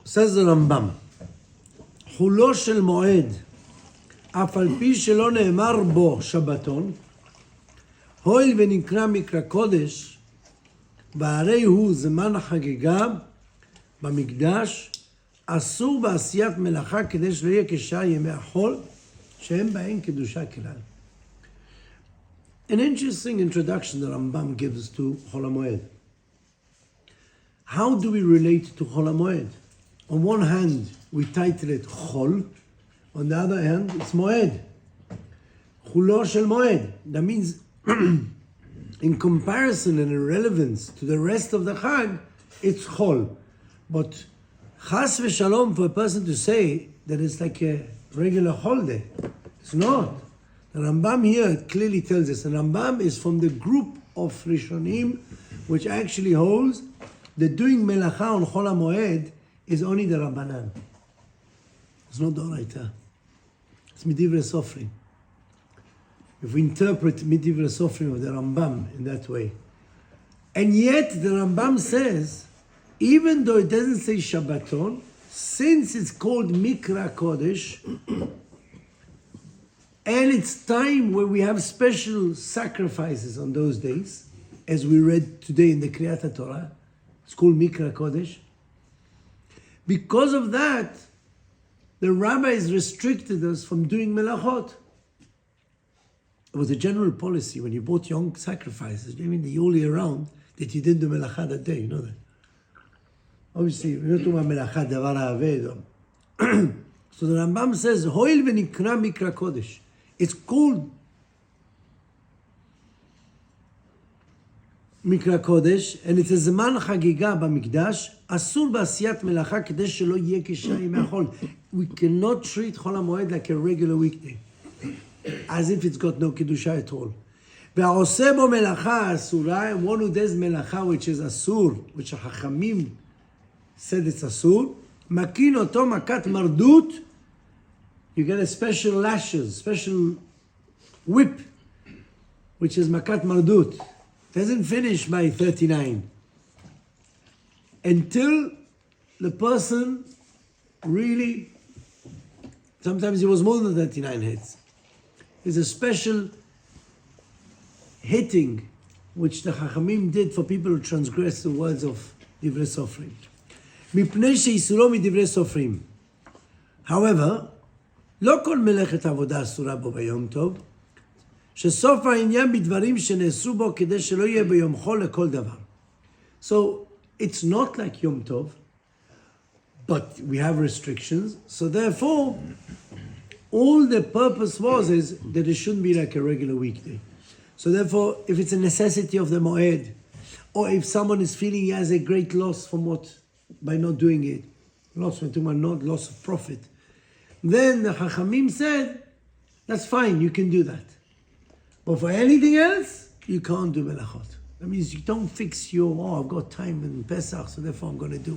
says the Rambam, חולו של מועד, אף על פי שלא נאמר בו שבתון, הואיל ונקרא מקרא קודש, והרי הוא זמן החגיגה במקדש, אסור בעשיית מלאכה כדי שלא יהיה כשאר ימי החול, שהם בהם קדושה כלל. An interesting introduction the Rambam gives to Hol Hamo'ed. How do we relate to Hol Hamo'ed? On one hand, we title it Chol. On the other hand, it's Moed. Chulo shel Moed. That means, in comparison and in relevance to the rest of the Chag, it's Chol. But Chas v'shalom, for a person to say that it's like a regular holiday, it's not. The Rambam here clearly tells us, the Rambam is from the group of Rishonim, which actually holds that doing melacha on Hol Hamo'ed is only the Rabbanan. It's not the Oraita. It's Midivre Sofrim. If we interpret Midivre Sofrim of the Rambam in that way. And yet the Rambam says, even though it doesn't say Shabbaton, since it's called Mikra Kodesh, and it's time where we have special sacrifices on those days, as we read today in the Kriyat Torah, it's called Mikra Kodesh. Because of that, the rabbis restricted us from doing melachot. It was a general policy when you brought young sacrifices, even the whole year round, that you didn't do melacha that day, you know that. Obviously, we're not talking about melacha davar ha'aved. So the Rambam says, Hoil v'nikra mikra kodesh. It's called Mikra Kodesh, and it's a Zman Chagiga במקדש, אסור בעשיית מלאכה כדי שלא יהיה כשאר ימי החול. We cannot treat Hol Hamo'ed like a regular weekday, as if it's got no kedusha at all. והעושה בו מלאכה אסורה, and one who does מלאכה which is אסור, which החכמים said it's אסור, מקין אותו מכת מרדות, you get a special lashes, special whip, which is makat mardut. Doesn't finish by 39. Until the person really, sometimes it was more than 39 hits. There's a special hitting which the Chachamim did for people who transgress the words of Divrei Sofrim. מפני שאיסורו מדברי סופרים. However, לא כל מלאכת עבודה אסורה בו ביום טוב, שסוף העניין בדברים שנעשו בו כדי שלא יהיה ביום חול לכל דבר. So, it's not like Yom Tov, but we have restrictions, so therefore, all the purpose is that it shouldn't be like a regular weekday. So therefore, if it's a necessity of the Moed, or if someone is feeling he has a great loss from by not doing it, loss of profit, then the Chachamim said, that's fine, you can do that. But for anything else, you can't do melachot. That means you don't fix I've got time in Pesach, so therefore I'm going to do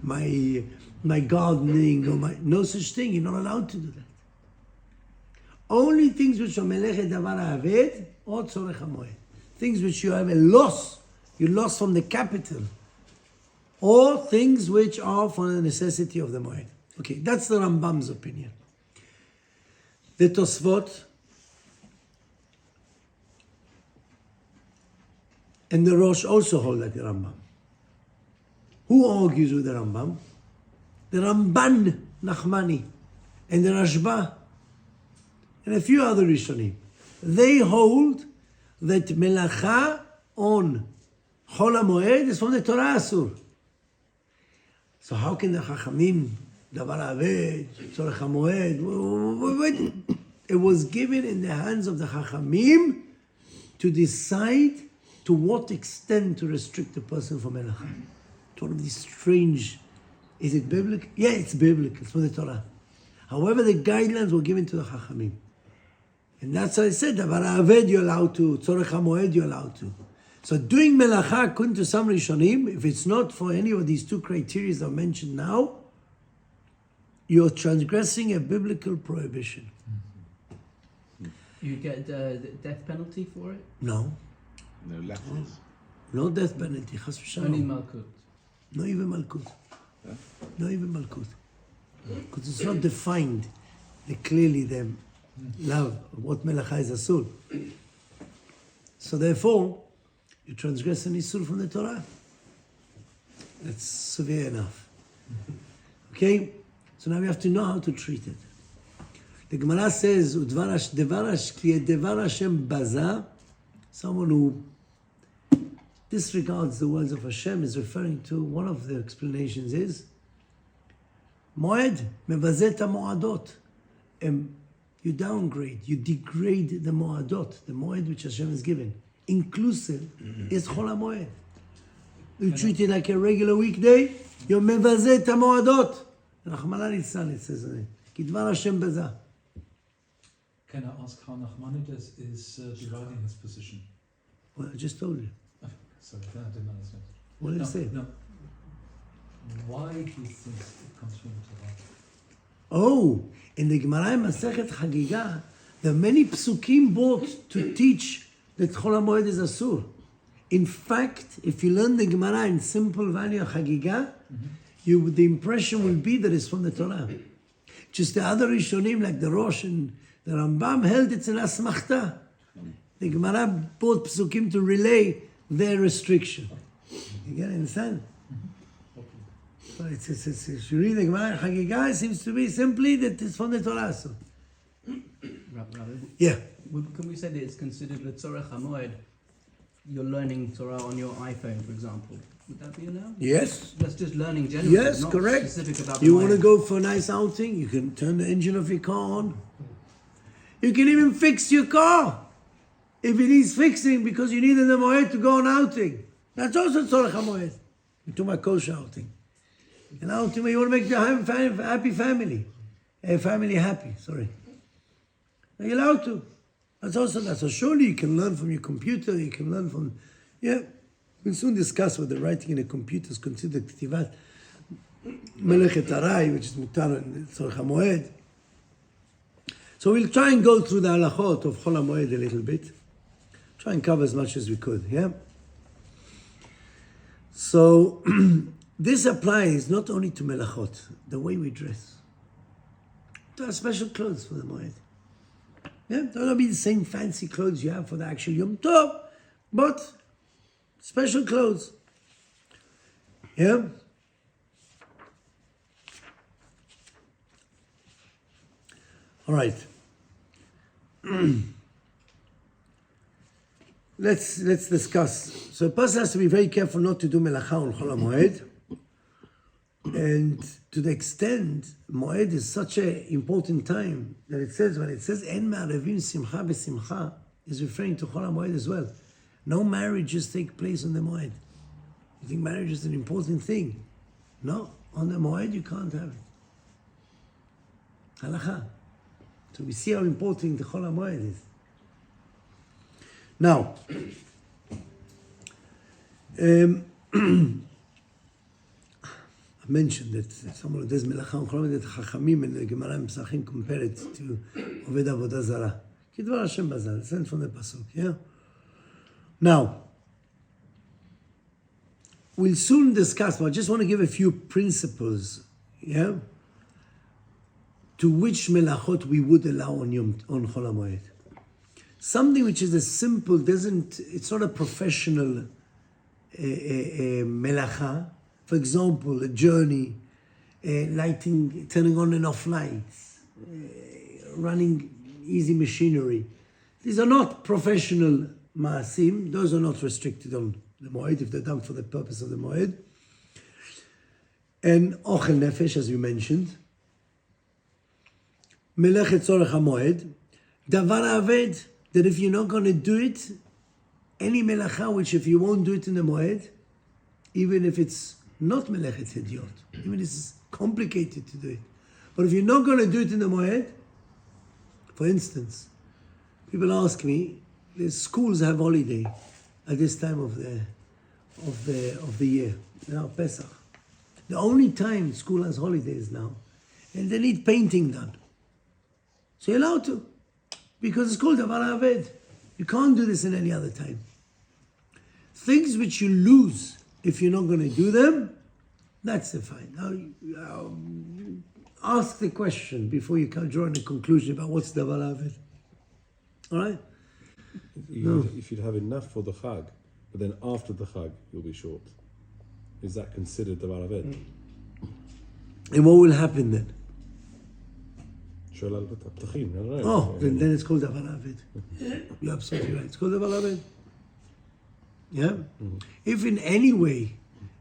my gardening, or no such thing. You're not allowed to do that. Only things which are melechet davar ha'aved or tzorech hamoed. Things which you have a loss, you lost from the capital, or things which are for the necessity of the moed. Okay, that's the Rambam's opinion. The Tosfot and the Rosh also hold like the Rambam. Who argues with the Rambam? The Ramban Nachmani and the Rashba and a few other Rishonim. They hold that melacha on Hol Hamo'ed is from the Torah Asur. So how can the Chachamim, Davar Ha'aved, Tzorech Hamoed, it was given in the hands of the Chachamim to decide to what extent to restrict the person from melacha. It's one of these strange, is it biblical? Yeah, it's biblical, it's from the Torah. However, the guidelines were given to the Chachamim. And that's why I said, Davar Ha'aved you're allowed to, Tzorech Hamoed you're allowed to. So doing melacha, according to some Rishonim, if it's not for any of these two criteria that are mentioned now, you're transgressing a biblical prohibition. You get the death penalty for it? No. No lashes. No death penalty. Chas v'shalom. Only malkut. Not even malkut. Not even Malkut. Because it's not defined clearly the love of what Melacha is Asur. So therefore, you transgress an Isur from the Torah. That's severe enough. Okay? So now we have to know how to treat it. The Gemara says, Devar Hashem baza, someone who disregards the words of Hashem is referring to, one of the explanations is, Moed, mevazet ha-mo'adot. You downgrade, you degrade the mo'adot, the moed which Hashem has given. Inclusive is Hol Hamo'ed. You treat it like a regular weekday, you're mevazet ha-mo'adot. Rachmana litzlan, it says on it. Kidvar Hashem baza. Can I ask how Nachmanides is dividing his position? Well, I just told you. Sorry, I didn't understand. What did I say? No. Why he thinks it comes from the Torah? Oh, in the Gemara in Masechet Chagiga, there are many psukim brought to teach that Hol Hamo'ed is Asur. In fact, if you learn the Gemara in simple value of Chagiga, the impression will be that it's from the Torah. Just the other Rishonim, like the Rosh and the Rambam, held it's an Asmachta. The Gemara brought psukim to relay their restriction. You get it, understand? So if you read the Gemara in Chagiga, it seems to be simply that it's from the Torah. So. Rabbi, Yeah. can we say that it's considered L'tzorech HaMoed? You're learning Torah on your iPhone, for example. Would that be allowed? Yes. That's just learning generally. Yes, not correct. Specific about You the want to Moed. go for a nice outing, you can turn the engine of your car on. You can even fix your car if it needs fixing because you need in the moed to go on outing. That's also Tzorech HaMoed. To my kosher outing. An outing where you want to make the happy family. A family happy, sorry. Are you allowed to? That's also that. So surely you can learn from your computer, you can learn from, we'll soon discuss whether writing in a computer is considered ktivat melechet aray, which is mutar in Tzorech HaMoed. So we'll try and go through the halachot of Hol Hamo'ed a little bit. Try and cover as much as we could, yeah? So this applies not only to melachot, the way we dress. To have special clothes for the Moed. Yeah, don't be the same fancy clothes you have for the actual Yom Tov, but special clothes. Yeah? All right. Let's discuss. So a person has to be very careful not to do melacha on Hol Hamo'ed. And to the extent, Moed is such an important time that it says, when it says, En ma'arevim simcha besimcha, is referring to Hol Hamo'ed as well. No marriages take place on the Moed. You think marriage is an important thing? No, on the Moed you can't have it. Halacha. So we see how important the Hol Hamo'ed is. Now, I mentioned that someone who does melacha on Hol Hamo'ed, that Chachamim and the Gemara in Pesachim compare it to Oved Avodah Zarah. Kidvar Hashem Bazal, sent from the Pasuk, yeah? Now, we'll soon discuss, but I just want to give a few principles, yeah? To which melachot we would allow on Hol Hamo'ed. Something which is as simple, it's not a professional melacha. For example, a journey, lighting, turning on and off lights, running easy machinery. These are not professional maasim. Those are not restricted on the Moed if they're done for the purpose of the Moed. And ochel nefesh, as we mentioned. Melechet tzorech hamoed. Davar aved, that if you're not going to do it, any melacha, which if you won't do it in the Moed, even if it's not melechet hediot, even if it's complicated to do it, but if you're not going to do it in the Moed, for instance, people ask me, the schools have holiday at this time of the year, now Pesach. The only time school has holidays now, and they need painting done. So you're allowed to, because it's called Davar Aved. You can't do this in any other time. Things which you lose if you're not going to do them, That's the fine. Now, ask the question before you can draw a conclusion about what's davar aved. All right? If you'd have enough for the Chag, but then after the Chag you'll be short, is that considered davar aved? And what will happen then? שואל על הפתחים, I don't know. Oh, then it's called davar aved. You're absolutely right. It's called davar aved. Yeah? If in any way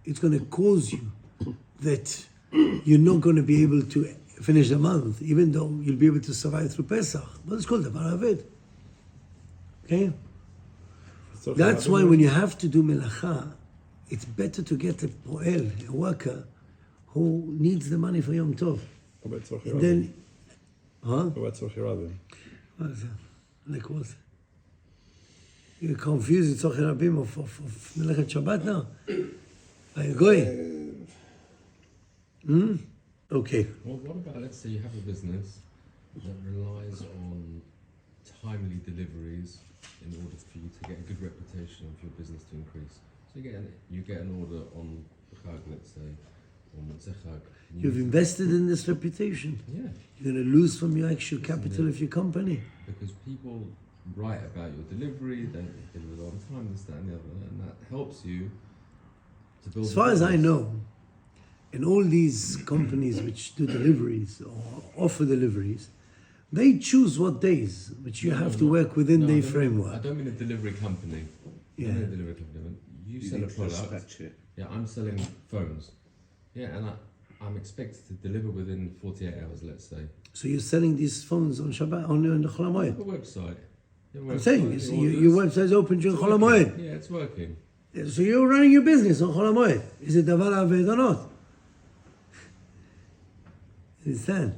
it's going to cause you that you're not going to be able to finish the month, even though you'll be able to survive through Pesach, but it's called davar aved. Okay? That's why when you have to do melacha, it's better to get a poel, a worker, who needs the money for Yom Tov. What about tzorchei And rabim? then, What about tzorchei rabim? what is that? Like what? You confuse the tzorchei rabim of Melechet Shabbat now? Are you going? Okay. Well, what about, let's say you have a business that relies on timely deliveries in order for you to get a good reputation of your business to increase. So you get an order on Chag, let's say, or Motzei Chag. You've invested in this reputation. Yeah, You're going to lose from your actual capital of your company. because people write about your delivery, they deliver on time, this, that, and the other, and that helps you to build. As far as I know, in all these companies which do deliveries or offer deliveries, they choose what days, which you have to work within No, their I don't framework. mean a delivery company. Yeah. I don't mean a delivery company. You sell a product. Yeah, I'm selling phones. Yeah, and I'm expected to deliver within 48 hours, let's say. So you're selling these phones on Shabbat, on the Hol I have Hamo'ed. a website. I'm saying, your website's open during Hol Hamo'ed. Yeah, it's working. So you're running your business on Hol Hamo'ed. Is it davar aved or not? Understand?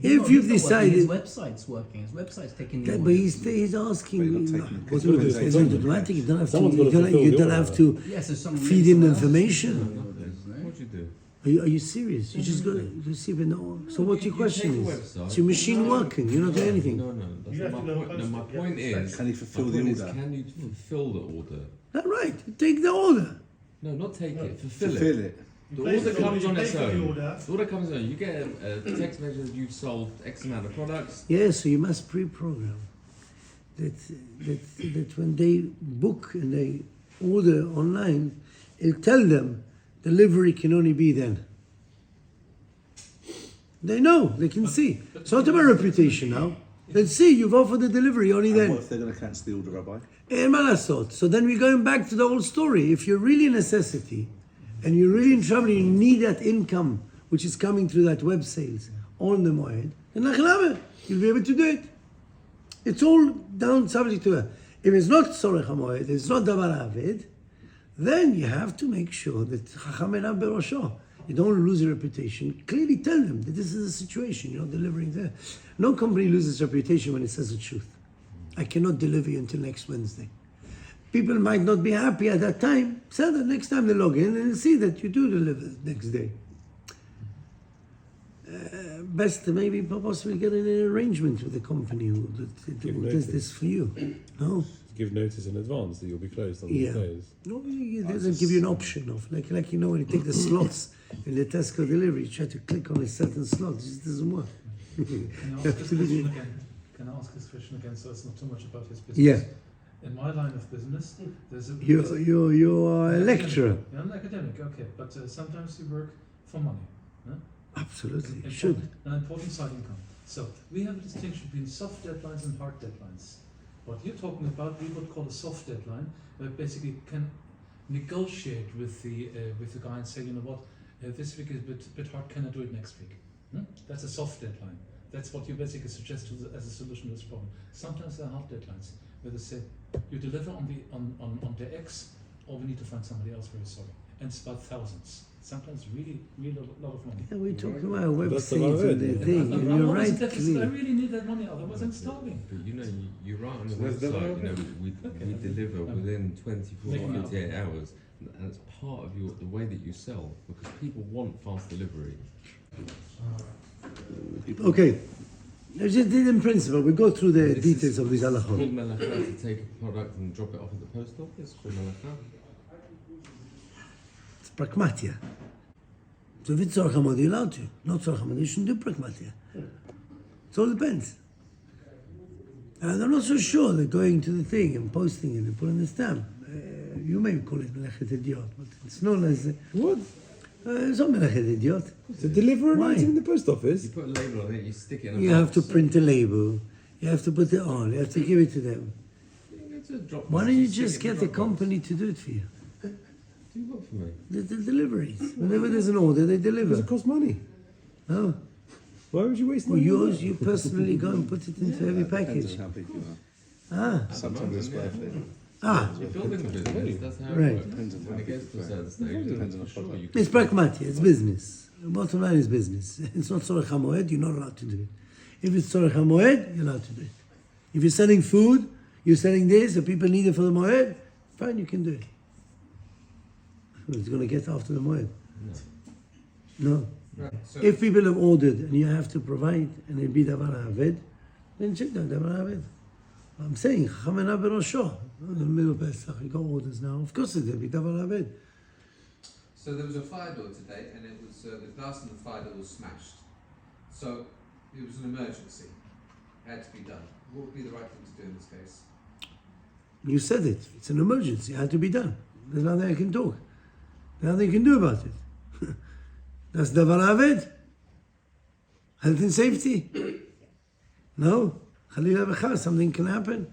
If you've His decided... website's working. His website's taking the But orders. he's asking But me. you're not taking- It's you're not it's taking- automatic. You don't have to. Someone's got to fulfill You the don't order. have to Yeah, so someone feed makes in someone else information. do the orders, no? What'd you do? Are you serious? You just got to receive an order. So what your question take a is? website. It's your machine working. You're not doing anything. No, that's not my point. No, my point is, Can he fulfill my the point is, order? can you fulfill the order? That's right. Take the order. No, not take it, fulfill Fulfill it. it. The place order the comes order, on you its pay for the own. order. The order comes on. You get a text message that you've sold X amount of products. Yes, so you must pre-program that when they book and they order online, it'll tell them delivery can only be then. They know, they can see. It's not about reputation now. Let's see, you've offered the delivery only And then. what if they're going to cancel the order, Rabbi? Malasot. So then we're going back to the old story. If you're really a necessity and you're really in trouble, you need that income which is coming through that web sales on the Moed, then you'll be able to do it. It's all down subject to it. If it's not Hol Hamo'ed, it's not davar aved, then you have to make sure that Chacham einav berosho. You don't lose your reputation. Clearly tell them that this is a situation, you're not delivering there. No company loses reputation when it says the truth. I cannot deliver you until next Wednesday. People might not be happy at that time. So the next time they log in and they'll see that you do deliver next day. Best to maybe possibly get an arrangement with the company who does this for you. No? Give notice in advance that you'll be closed on Yeah. these days. No, it doesn't give you an option of like you know when you take the slots in the Tesco delivery, you try to click on a certain slot, it just doesn't work. Can I ask this question again? Can I ask this question again so it's not too much about his business? Yeah. In my line of business, there's a... You are a lecturer. Yeah, I'm an academic, okay. But sometimes you work for money. No? Absolutely, you should. An important side income. So we have a distinction between soft deadlines and hard deadlines. What you're talking about, we would call a soft deadline, where basically can negotiate with the guy and say, you know what, this week is a bit hard. Can I do it next week? That's a soft deadline. That's what you basically suggest as a solution to this problem. Sometimes there are hard deadlines where they say you deliver on the X, or we need to find somebody else. Very sorry, and it's about thousands. Sometimes really a lot of money. Yeah, we're talking about web That's the sales right and the word. thing, and you're right, I clearly. really need that money, otherwise I'm starving. But you know, you write on the So there's the website, other we deliver within 24 Making to up. 48 hours. And it's part of the way that you sell, because people want fast delivery. Okay, just in principle, we go through the This details of these Called halachot. melacha to take a product and drop it off at the post office. Called melacha. It's pragmatia. So if it's Tzorech Hamo'ed, you're allowed to. Not Tzorech Hamo'ed, you shouldn't do pragmatia. It all depends. And I'm not so sure that going to the thing and posting it and putting the stamp, you may call it Melechet Idiot, but it's known as... What? It's not Melechet Idiot. To deliver an Why? item in the post office? You put a label on it, you stick it in a You box. have to print a label, you have to put it on, you have to give it to them. You go to a drop Why box, don't you stick just it in get a Dropbox. company to do it for you? Do what for me? The deliveries. Whenever there's an order, they Does deliver. it cost money? No. Why would you waste Well, money? on yours, that? you personally go and put it into every package. How big you Ah, are. At the Sometimes it's moment, worth it. ah. You're building the business, that's how Right. it works. Depends on When how it gets to a big certain stage, Depends on then the for sure product. you can... It's pragmatic, it's business. The bottom line is business. It's not Tzorech Hamo'ed, you're not allowed to do it. If it's Tzorech Hamo'ed, you're allowed to do it. If you're selling food, you're selling this, the people need it for the Moed, fine, you can do it. It's going to get after the Moed. No. Right, so If people have ordered and you have to provide, and it be Davar Haved, then check down Davar Haved. I'm saying, Chachamena Berosho. In the middle of Pesach, you got orders now. Of course it will be Davar Haved. So there was a fire door today, and it was the glass in the fire door was smashed. So it was an emergency. It had to be done. What would be the right thing to do in this case? You said it. It's an emergency. It had to be done. There's nothing I can talk. There's nothing you can do about it. That's Davar Haved. Health and safety. No. Chalila v'chas, something can happen.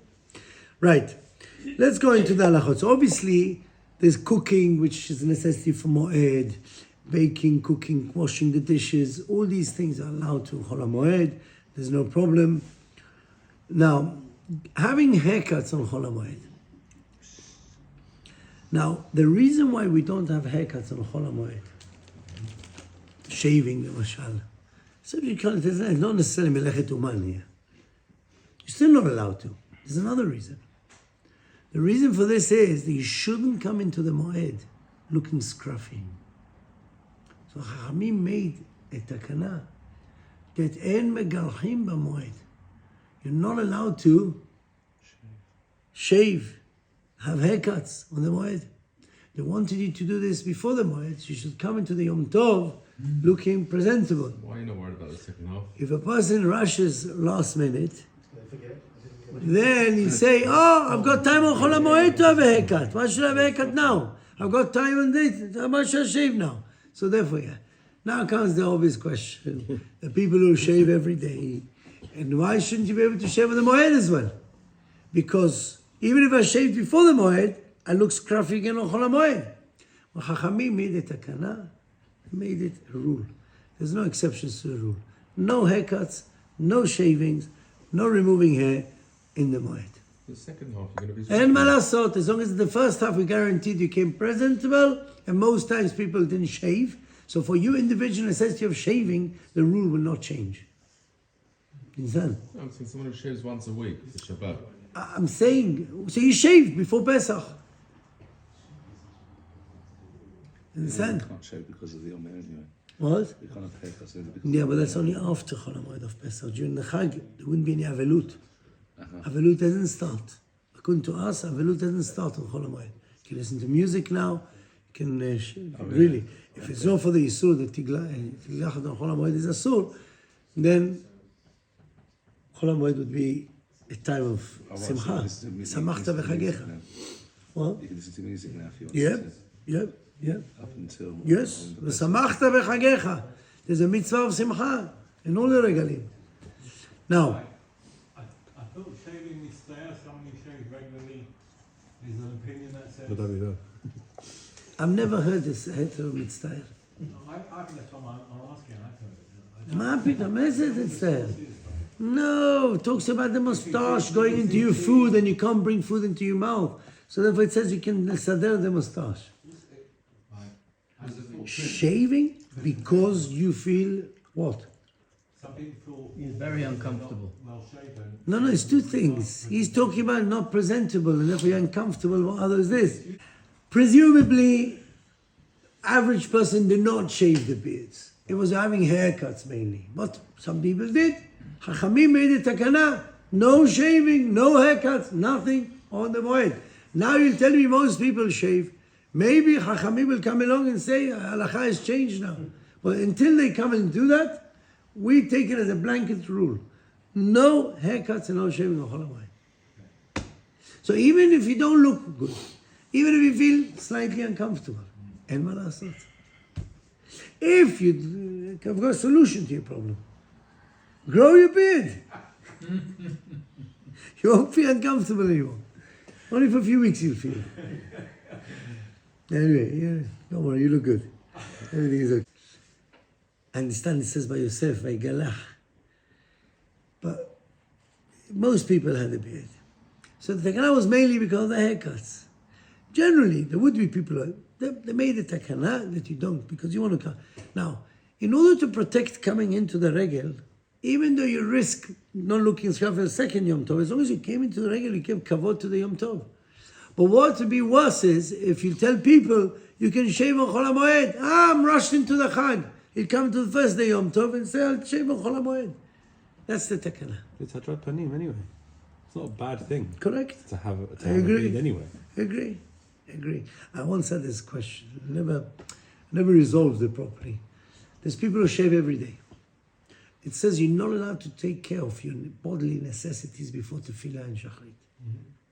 Right. Let's go into the halachot. So obviously, there's cooking, which is a necessity for Mo'ed, baking, cooking, washing the dishes. All these things are allowed to Hol Hamo'ed. There's no problem. Now, having haircuts on Hol Hamo'ed. Now, the reason why we don't have haircuts on Hol Hamo'ed, shaving, mashal, so you can't, it's not necessarily melechet uman here. You're still not allowed to. There's another reason. The reason for this is that you shouldn't come into the Mo'ed looking scruffy. So Chachamim made a takana that en megalchim b'Mo'ed. You're not allowed to shave, have haircuts on the Mo'ed. They wanted you to do this before the Mo'ed. So you should come into the Yom Tov looking presentable. why are you not worried about the second half? If a person rushes last minute, then you say, oh, I've got time on Hol Hamo'ed to have a haircut. Why should I have a haircut now? I've got time on this. How much should I shave now? So therefore, yeah. Now comes the obvious question. The people who shave every day. And why shouldn't you be able to shave on the Moed as well? Because even if I shaved before the Moed, I look scruffy again on Hol Hamo'ed. Well, Chachamim made it a takana, made it a rule. There's no exceptions to the rule. No haircuts, no shavings, no removing hair in the Moed. The second half, you're going to be... And malasot, as long as the first half we guaranteed you came presentable, and most times people didn't shave. So for you individual necessity of shaving, the rule will not change. Understand? I'm saying someone who shaves once a week for Shabbat. I'm saying, so you shaved before Pesach. Understand? You can't shave because of the Omer anyway. What? You can't have haircuts either because Yeah, but that's only after Hol Hamo'ed of Pesach. During the Chag, there wouldn't be any Avelut. Avelut doesn't start. According to us, Avelut doesn't start on Hol Hamo'ed. You can listen to music now. You can, really. If it's not for the Yisur, the Tiglachat on Hol Hamo'ed is Asur, then Hol Hamo'ed would be a time of Oh, right, Simcha. so you listen to music- Samachta you can listen to music v'chagecha. now. What? You can listen to music now if you want Yep, to. yep, yep. Up until... Yes, the best- ושמחת בחגיך. There's a mitzvah of simcha in all the regalim. Now, I thought shaving with stare, someone who shaves regularly, is an opinion that says. But I mean, I've never heard this hetero mitzvah. I think that's what I'm asking. I've heard it. מה פתאום, איזה מצטער? No, it talks about the mustache going into your food and you can't bring food into your mouth. So therefore it says you can sader the mustache. Shaving because you feel what? Some people He's feel very uncomfortable. well shaven. No, it's two things. He's talking about not presentable and therefore you're uncomfortable. What other is this? Presumably, average person did not shave the beards. It was having haircuts mainly. But some people did. Chachamim made a takana. No shaving, no haircuts, nothing on the Moed. Now you'll tell me most people shave. Maybe Chachamim will come along and say, halacha has changed now. But until they come and do that, we take it as a blanket rule. No haircuts and no shaving on Hol Hamo'ed. So even if you don't look good, even if you feel slightly uncomfortable, en ma lasot. If you've got a solution to your problem, grow your beard. You won't feel uncomfortable anymore. Only for a few weeks you'll feel. Anyway, yeah, don't worry, you look good. Everything is okay. I understand it says by Yosef, Vaygalach. But most people had a beard. So the takana was mainly because of the haircuts. Generally, there would be people, they made a takana that you don't, because you want to come. Now, in order to protect coming into the regel, even though you risk not looking scruff for the second Yom Tov, as long as you came into the regel, you give kavod to the Yom Tov. But what would be worse is if you tell people you can shave on Hol Hamo'ed. I'm rushed into the Chag. He'll come to the first day Yom Tov and say, I'll shave on Hol Hamo'ed. That's the takana. It's Hadrat Panim anyway. It's not a bad thing. Correct? To have a agree. beard anyway. Agree. I once had this question. Never resolved it properly. There's people who shave every day. It says you're not allowed to take care of your bodily necessities before tefillah and shachrit.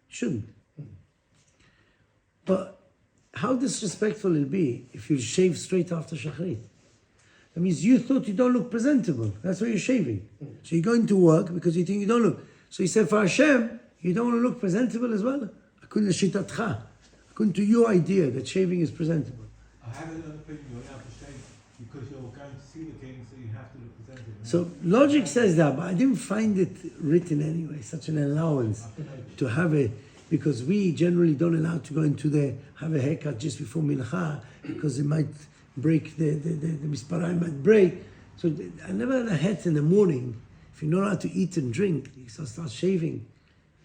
Shouldn't. But how disrespectful it'll be if you shave straight after shachrit. That means you thought you don't look presentable. That's why you're shaving. So you're going to work because you think you don't look. So he said, for Hashem, you don't want to look presentable as well? According to shitatcha, according to your idea that shaving is presentable. I have another opinion. You're allowed to shave because you're going to see the king, so you have to look presentable. So logic says that, but I didn't find it written anyway, such an allowance to have a, because we generally don't allow to go into have a haircut just before mincha, because it might break, the misparai might break. So I never had a hat in the morning. If you're not allowed to eat and drink, you start shaving.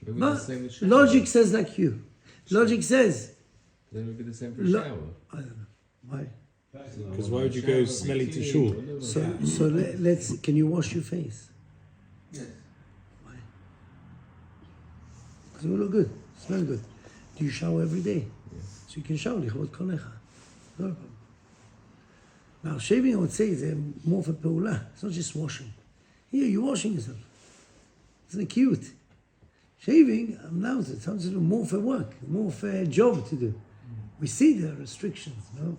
Maybe But the same with shower. logic says like you. Logic says, Then it would be the same for a shower. I don't know, why? Because why would you go smelly to shul? So let's, can you wash your face? Yes. Why? Because it will look good, smell good. Do you shower every day? So you can shower, lichvot konecha. No problem. Now shaving, I would say, is more for pe'ula. It's not just washing. Here, you're washing yourself. Isn't it cute? Shaving, now it sounds more for work, more for a job to do. We see there are restrictions, no?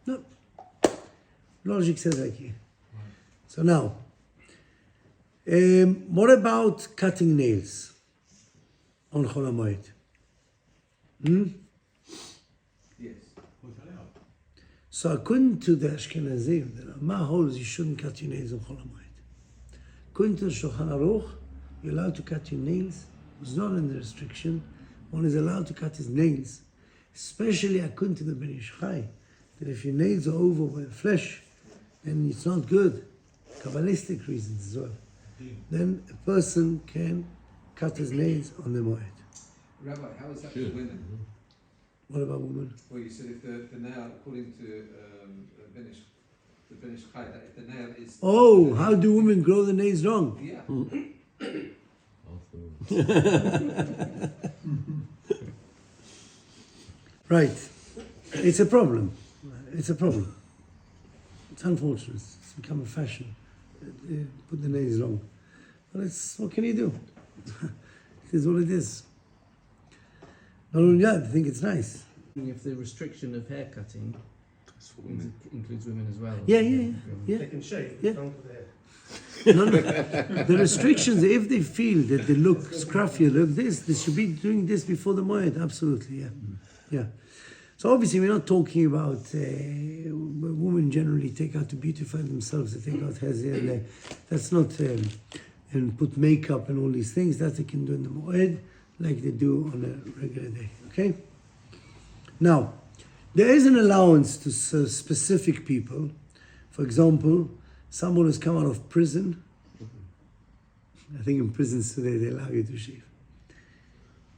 No. Logic says like here. So now, what about cutting nails on Hol Hamo'ed? Yes. So according to the Ashkenazim, the Rama holds you shouldn't cut your nails on Hol Hamo'ed. According to the Shulchan Aruch, you're allowed to cut your nails. It's not under restriction. One is allowed to cut his nails, especially according to the Ben Ish Chai, that if your nails are over by the flesh, then it's not good. Kabbalistic reasons as well. Then a person can cut his nails on the Moed. Rabbi, how is that Sure. for women? What about women? Well, you said if the nail, according to the Benish Chai, that if the nail is... Oh, how do women grow the nails wrong? Yeah. Afterwards. Right. It's a problem. It's unfortunate. It's become a fashion. Put the nails long. But what can you do? It is what it is. Not only that, I think it's nice. If the restriction of hair cutting It's for women. includes women as well. Yeah. They can shave, Yeah. don't put their No. The restrictions, if they feel that they look scruffy, look this, they should be doing this before the Moed. Absolutely, yeah. So obviously we're not talking about women generally take out to beautify themselves, they take out hairs here and there. That's not, and put makeup and all these things, that they can do in the Moed like they do on a regular day, okay? Now, there is an allowance to specific people. For example, someone who's come out of prison. I think in prisons today they allow you to shave.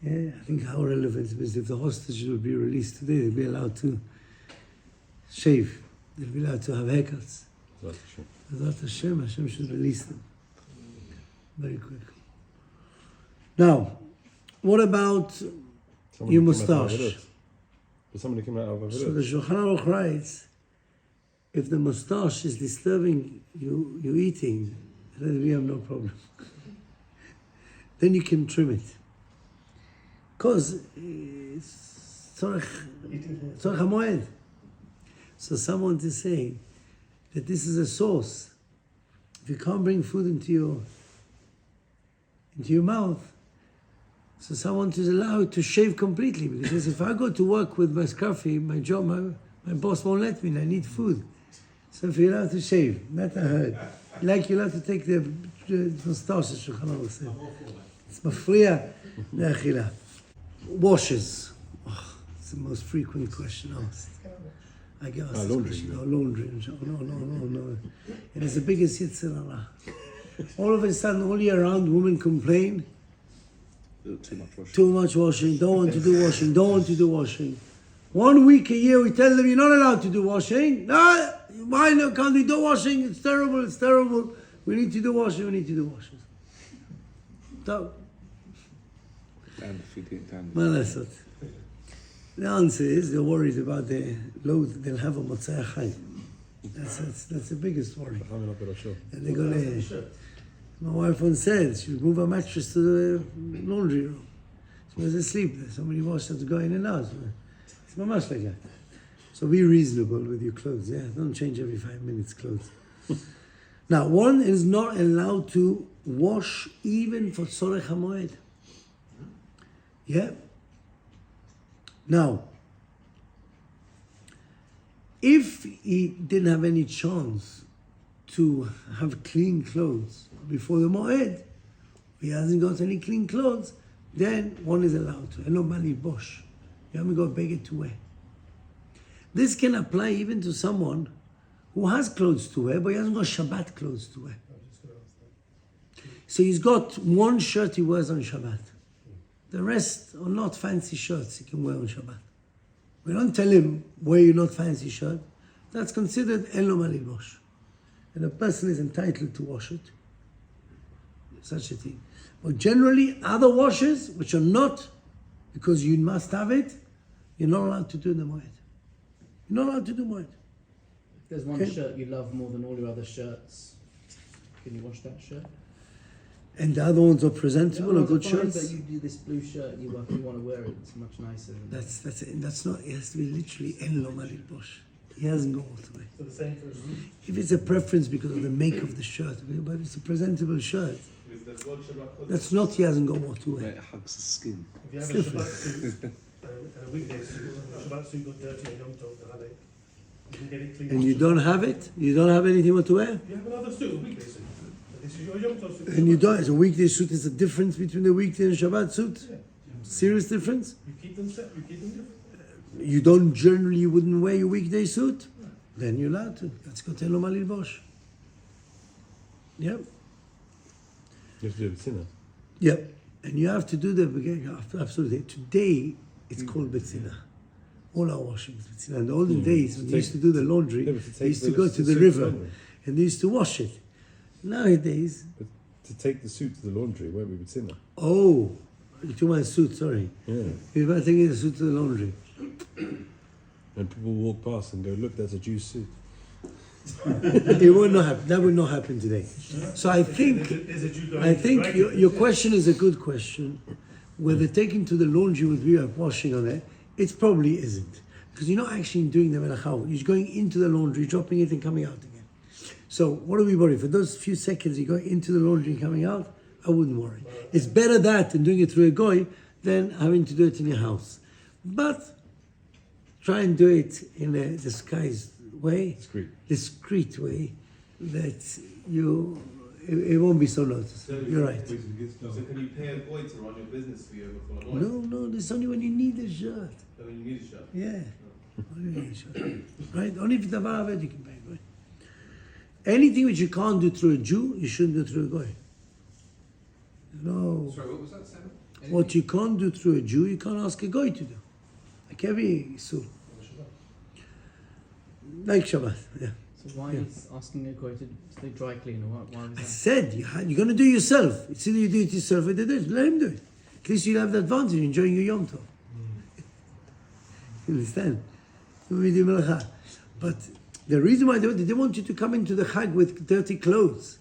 Yeah, I think how relevant it is if the hostages will be released today, they'll be allowed to shave. They'll be allowed to have haircuts. Hazrat Hashem should release them very quick. Now, what about your mustache? Somebody came out of a So the Shulchan Aruch writes if the mustache is disturbing you eating, then we have no problem. Then you can trim it. Because it's Hol Hamo'ed. So someone is saying that this is a source. If you can't bring food into your mouth, so someone is allowed to shave completely, because if I go to work with my scruffy, my job, my boss won't let me, and I need food. So if you're allowed to shave, that I heard. Like you're allowed to take the mustache, as Shulchan Aruch said. It's mafriya le'achila. Washes. Oh, it's the most frequent question asked. I get asked this laundry. question. Oh, laundry. No. It is the biggest yetzer hara. All of a sudden, all year round, women complain. Too much washing. Too much washing, don't want to do washing. 1 week a year we tell them you're not allowed to do washing. No, why can't we do washing? It's terrible. We need to do washing. So, And feeding and well, that's it. The answer is they're worried about the load they'll have on Motzei Chai. That's the biggest worry. And they're gonna. My wife once said she would move her mattress to the laundry room. She was asleep there. Somebody washed her to go in and out. It's mamash like that. So be reasonable with your clothes, yeah? Don't change every 5 minutes clothes. Now, one is not allowed to wash even for Hol Hamo'ed. Yeah? Now, if he didn't have any chance to have clean clothes before the Moed, he hasn't got any clean clothes, then one is allowed to. Eno mali bosh. You haven't got beged to wear. This can apply even to someone who has clothes to wear, but he hasn't got Shabbat clothes to wear. So he's got one shirt he wears on Shabbat. The rest are not fancy shirts he can wear on Shabbat. We don't tell him, wear your not fancy shirt. That's considered eno mali bosh. And a person is entitled to wash it. Such a thing. But generally, other washes, which are not because you must have it, you're not allowed to do the Moed. You're not allowed to do Moed. If there's one shirt you love more than all your other shirts, can you wash that shirt? And the other ones are presentable, are good Fine, shirts. but you do this blue shirt, you want to wear it, it's much nicer. That's not, it has to be literally en lo malil bosh. He hasn't got all the way. So the same for If it's a preference because of the make of the shirt, but it's a presentable shirt, that's not he hasn't got what to where wear. it hugs the skin. If you have a Different. Shabbat suit, and a weekday suit, Shabbat suit got dirty on Yom Tov, the Hadek, you can get it clean. And you don't have it? You don't have anything what to wear? You have another suit, a weekday suit. But this is your Yom Tov suit. And you don't, it's a weekday suit, is a difference between the weekday and Shabbat suit? Yeah. Serious difference? You keep them set, you keep them different. You don't generally, you wouldn't wear your weekday suit? Then you're allowed to. That's got eno malil bosh. Yep. You have to do it with sinner. Yep. And you have to do the, absolutely. Today, it's called betzina. All our washings, betzina. In the olden days, when they used to do the laundry, Yeah, but to they take used to the- go the to the suit river laundry. and they used to wash it. Nowadays, But to take the suit to the laundry won't be with sinner. oh, you're talking about suit, sorry. Yeah. You're about taking the suit to the laundry. And people walk past and go, look, that's a Jew's suit. It would not happen. That would not happen today. So I think your question is a good question. Whether taking to the laundry would be like washing on it, it probably isn't. Because you're not actually doing the melacha. You're going into the laundry, dropping it and coming out again. So what are we worried? For those few seconds you're going into the laundry and coming out, I wouldn't worry. It's better that than doing it through a goy than having to do it in your house. But try and do it in a disguised way, discreet way, that it won't be so noticeable. You're right. So can you pay a boy to run your business for you for a boy? No, this is only when you need a shirt. So when you need a shirt. Yeah. Only when you need a shirt. Right? Only if it's a vav, you can pay a goy. Anything which you can't do through a Jew, you shouldn't do through a goy. No. Sorry, what was that, Sam? What you can't do through a Jew, you can't ask a goy to do. Like every Isur. Like Shabbat, yeah. So why is asking a goy to stay dry cleaner? Why was I that? said, you're going to do it yourself. It's either you do it yourself or they do it. Let him do it. At least you'll have the advantage of enjoying your Yom Tov. You understand? We do melacha. But The reason why they didn't want you to come into the Chag with dirty clothes.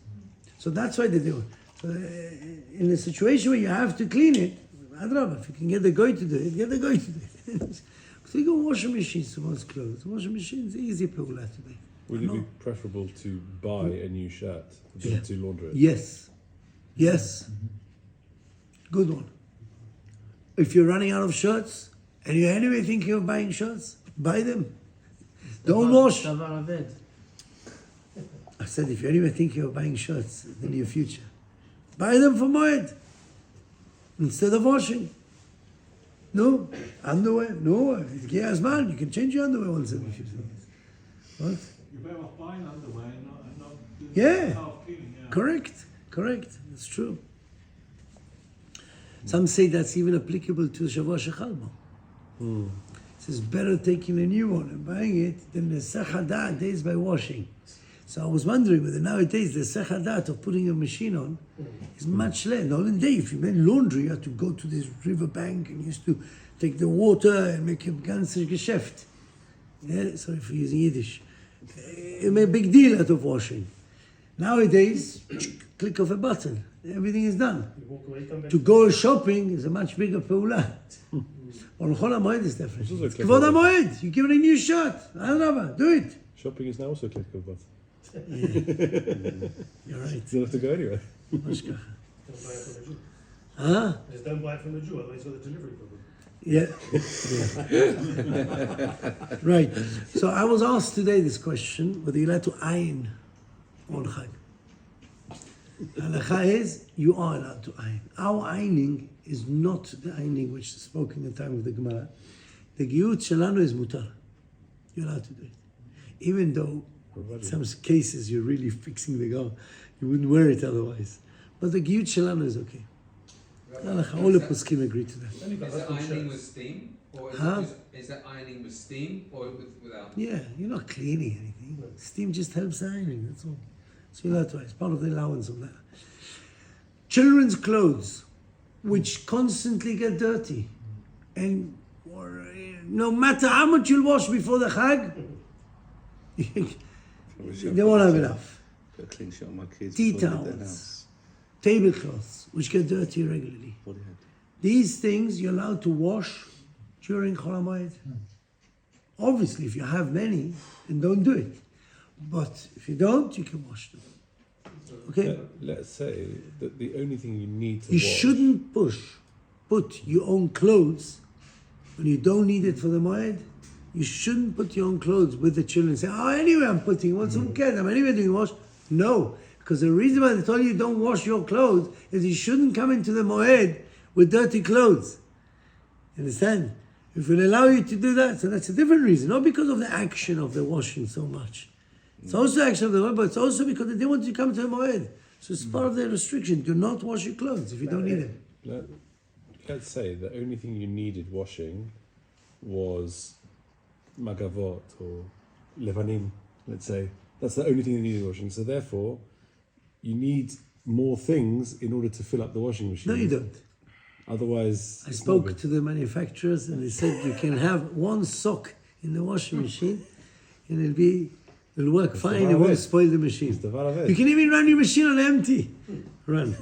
So that's why they do it. So, in a situation where you have to clean it, Adrabah, if you can get the guy to do it, get the guy to do it. So you go washing machines to wash clothes. Washing machines, easy pula today. Would it be preferable to buy a new shirt than to launder it? Yes. Yes. Good one. If you're running out of shirts and you're anyway thinking of buying shirts, buy them. Don't wash. Davar aved. I said, if you're anyway thinking of buying shirts in the near future, buy them for Moed instead of washing. No, underwear, no. Man, you can change your underwear once every few days. What? You're better off buying underwear and not doing Yeah. self-cleaning. Yeah. Correct. It's true. Some say that's even applicable to Shavua Shechalma. It says better taking a new one and buying it than the Sechadat days by washing. So I was wondering whether nowadays the Sechadat of putting a machine on is much less. Now in day, if you made laundry, you had to go to this river bank and you used to take the water and make a ganze Geschäft. Yeah, sorry for using Yiddish. It made a big deal out of washing. Nowadays, click of a button, everything is done. To go shopping is a much bigger peula. On Hol Hamo'ed is different. It's also It's click Kvod of a- Hamo'ed. You give it a new shirt. Adrabah, do it. Shopping is now also a click of a button. You're right. You don't have to go anywhere. Mashkacha. Don't buy it from the Jew. Huh? Just don't buy it from the Jew, otherwise you've got a delivery problem. Yeah. Right. So I was asked today this question, whether you're allowed to iron on Chag. Halakha is, you are allowed to iron. Our ironing is not the ironing which is spoken in the time of the Gemara. The Giyut Shalano is mutar. You're allowed to do it. Even though in some cases you're really fixing the gown. You wouldn't wear it otherwise. But the Giyut Shalano is okay. Halakha, all the poskim agree to that. Only for Is that husband ironing shirts. with steam? Or Huh? is that ironing with steam or without? Yeah, you're not cleaning anything. Steam just helps ironing, that's all. So you're allowed to iron. It's part of the allowance of that. Children's clothes, which constantly get dirty. And no matter how much you'll wash before the Chag, they won't have enough. Put a clean shirt on my kids. Tea before they leave their towels, house. tablecloths, which get dirty regularly. Body head. These things you're allowed to wash during Hol Hamo'ed. Obviously, if you have many, then don't do it. But if you don't, you can wash them. Okay? Let's say that the only thing you need to You wash... shouldn't put your own clothes when you don't need it for the Moed. You shouldn't put your own clothes with the children and say, oh, anyway, I'm putting, what's who cares? I'm anyway doing wash. No, because the reason why they told you don't wash your clothes is you shouldn't come into the Moed with dirty clothes. Understand? If we'll allow you to do that, so that's a different reason, not because of the action of the washing so much. It's also action of the Moed, but it's also because they didn't want you to come to the Moed. So it's part of their restriction. Do not wash your clothes if you don't need them. Let's say the only thing you needed washing was magavot or levanim, let's say. That's the only thing you needed washing. So therefore, you need more things in order to fill up the washing machine. No, you don't. Otherwise, I it's spoke not good. to the manufacturers and they said you can have one sock in the washing machine and it'll work fine, it won't spoil the machine. It's the varaved. You can even run your machine on empty. Run.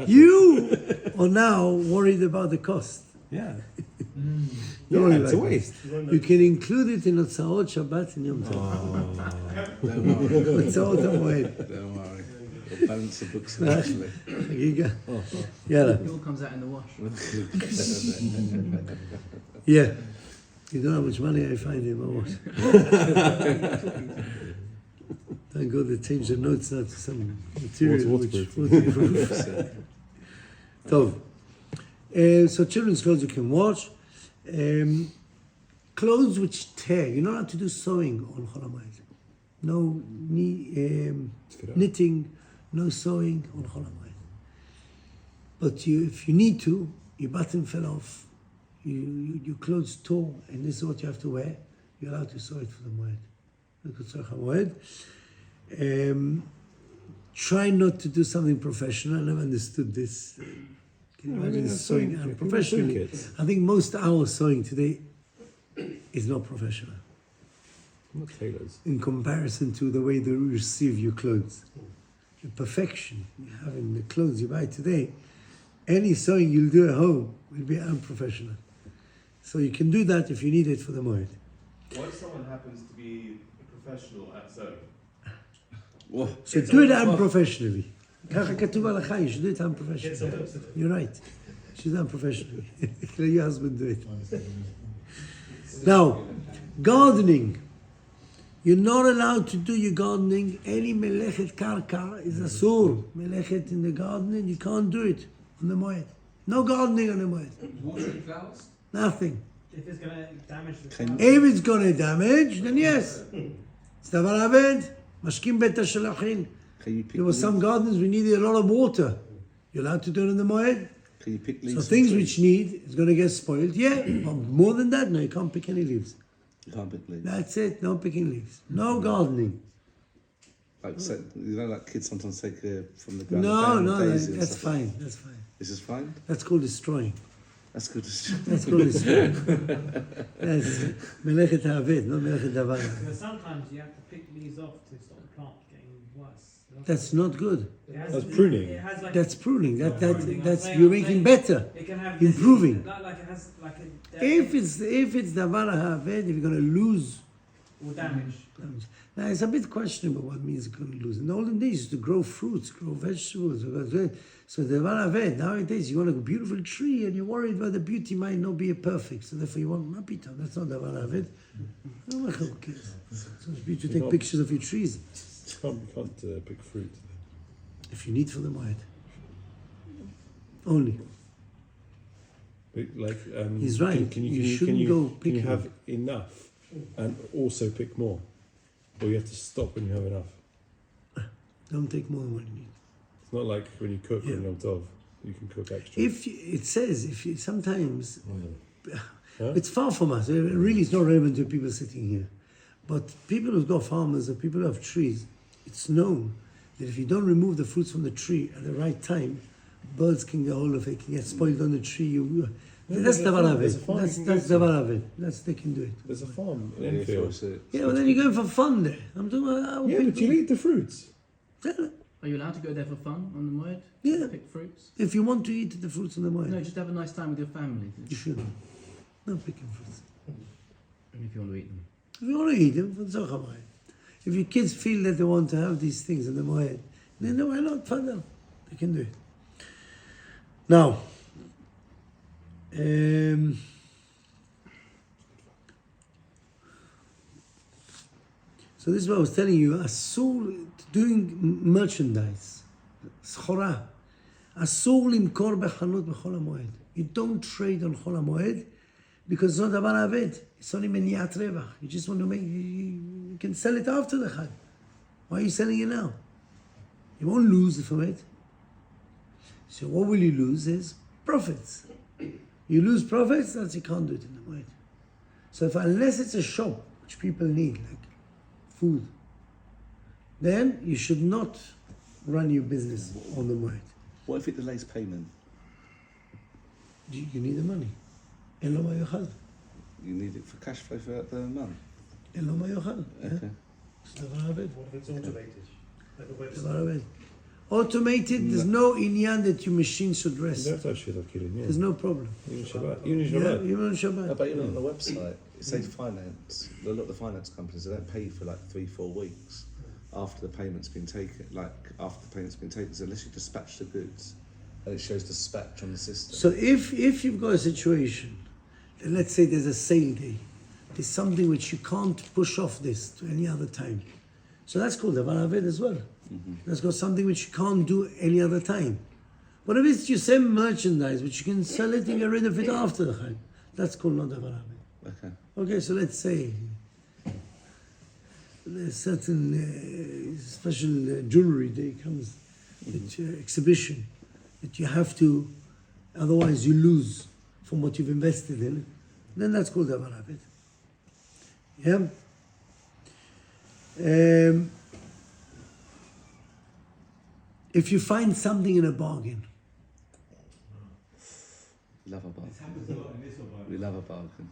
You are now worried about the cost. Yeah. Don't worry Yeah, it's a about it. waste. You can include it in Otzaot Shabbat and Yom Tov. Don't worry. Otzaot Hamo'ed. Don't worry. We'll balance the books eventually. Hagiga. Yalla. It all comes out in the wash. Yeah. You don't know how much money I find in my wash. Thank God they changed the notes now to some material which waterproof. Tov. So children's clothes you can wash. Clothes which tear. You're not allowed to do sewing on Hol Hamo'ed. No knitting, no sewing on Hol Hamo'ed. But if you need to, your button fell off, your clothes tore, and this is what you have to wear, you're allowed to sew it for the Moed. Look at Hol Hamo'ed. Try not to do something professional. I never understood this. Can you imagine sewing unprofessionally? I think most our sewing today is not professional. Not tailors. in comparison to the way they receive your clothes. The perfection you have in the clothes you buy today, any sewing you'll do at home will be unprofessional. So you can do that if you need it for the moed. What if someone happens to be a professional at sewing? Whoa. So do it unprofessionally. ככה כתוב הלכה, you should do it unprofessionally. You're right. You should do it unprofessionally. Let your husband do it. Now, gardening. You're not allowed to do your gardening. Any melechet karka is asur. Melechet in the gardening, you can't do it on the moed. No gardening on the moed. Watering flowers? Nothing. If it's going to damage the Can- If it's going to damage, then yes. It's דבר עבד. משקים בית השלוחין. Can you pick There were some gardens we needed a lot of water. You're allowed to do it in the moed. Can you pick leaves? So from things trees? which need is going to get spoiled. Yeah, but more than that, no, you can't pick any leaves. You can't pick leaves. That's it. No picking leaves. No gardening. Like you know, like kids sometimes take from the ground. No, down no, daisies and that's stuff. fine. That's fine. This is fine. That's called destroying. That's good. That's called destroying. That's melechet ha'aved, not melechet davar. Because sometimes you have to pick leaves off to stop the plant getting worse. That's not good. It has That's to be- pruning. It has like That's pruning. Pruning, That's I'm you're saying- making better. it can have improving. disease, like it has like a If it's davar ha'aved, if you're going to lose. or damage. Now it's a bit questionable what means you're going to lose. In the olden days, you used to grow fruits, grow vegetables. So the aved, nowadays you want a beautiful tree and you're worried about the beauty might not be perfect. So therefore you want mapita. That's not the aved. Oh, who cares? So it's beautiful to take pictures of your trees You can't pick fruit. if you need for the moed. Only. Like, He's right. You shouldn't go Can picking. you have enough and also pick more? Or you have to stop when you have enough? Don't take more than what you need. It's not like when you cook Yeah. in Yom Tov, you can cook extra. It says if you sometimes Huh? it's far from us. It really is not relevant to people sitting here. But people who've got farmers or people who have trees, it's known that if you don't remove the fruits from the tree at the right time, birds can get hold of it, can get spoiled on the tree. That's there's a davar farm, there's a aved. farm That's you can go to. davar aved. That's they can do it. There's a farm in Yeah, Enfield. so it's- Yeah, but then you're going for fun there. I'm talking about Yeah, but you'll eat the fruits. Are you allowed to go there for fun on the moed? Yeah. Pick fruits? If you want to eat the fruits on the No, wine, just have a nice time with your family. you should. No picking fruits. And if you want to eat them. If you want to eat them, for Hol Hamo'ed. If your kids feel that they want to have these things in the moed, then why not? Father, they can do it. Now, so this is what I was telling you. Asur doing merchandise, schora. Asur limkor bechanut b'chol hamoed. You don't trade on Hol Hamo'ed because it's not davar aved. It's only meniat revach. You just want to make. You can sell it after the Chag. Why are you selling it now? You won't lose from it. So what will you lose is profits. You lose profits, that's you can't do it in the moed. So unless it's a shop which people need, like food, then you should not run your business on the moed. What if it delays payment? You need the money. אין לו מה יאכל. You need it for cash flow throughout the month. אין לו מה יאכל. Okay. זה דבר עבד. What if it's automated? Like a website? דבר עבד. Automated, there's no inyan that your machine should You rest. don't have to have shit killing, yeah. There's no problem. Even Shabbat. Even Yeah, Shabbat. even on No, Shabbat. but even on the website, it says finance. A lot of the finance companies, they don't pay you for like 3-4 weeks after the payment's been taken. Like after the payment's been taken, so unless you dispatch the goods, and it shows dispatch on the system. So if you've got a situation, then let's say there's a sale day, there's something which you can't push off this to any other time. So that's called davar aved as well. That's got something which you can't do any other time. But if it's you sell merchandise which you can sell it and get rid of it after the Chag, that's called not davar aved. Okay. Okay, so let's say there's certain special jewelry day comes, exhibition, that you have to, otherwise you lose from what you've invested in, then that's called davar aved. Yeah? If you find something in a bargain, Love a bargain. This happens a lot in this or We love a bargain.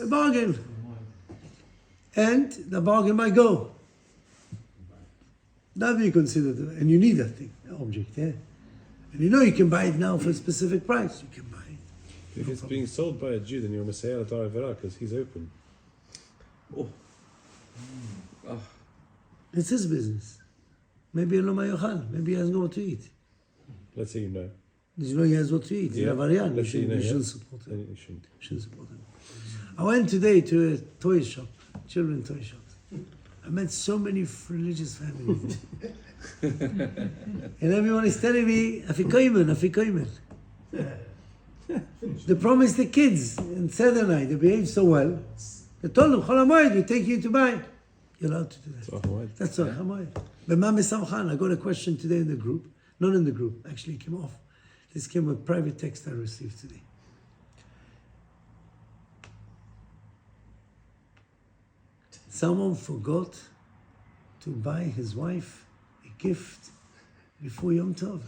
a bargain, and the bargain might go. That we consider, and you need that thing, the object, yeah. And you know you can buy it now for a specific price. You can buy it. If it's being sold by a Jew, then you're Messiah Adar because he's open. It's his business. Maybe maybe he hasn't got what to eat. Let's say you know. Did you know he has what to eat? He's a variant. Let's say you know. You Yeah. shouldn't support him. Then you shouldn't. Shouldn't support him. I went today to a toy shop, children's toy shop. I met so many religious families. And everyone is telling me, Afikoimen. They promised the kids on Saturday night, they behaved so well. They told them, Hol Hamo'ed, we take you to buy. You're allowed to do that. Hol Hamo'ed. That's Hol Hamo'ed. But Mame Samchan, I got a question today in the group. Not in the group, actually it came off. This came a private text I received today. Someone forgot to buy his wife a gift before Yom Tov.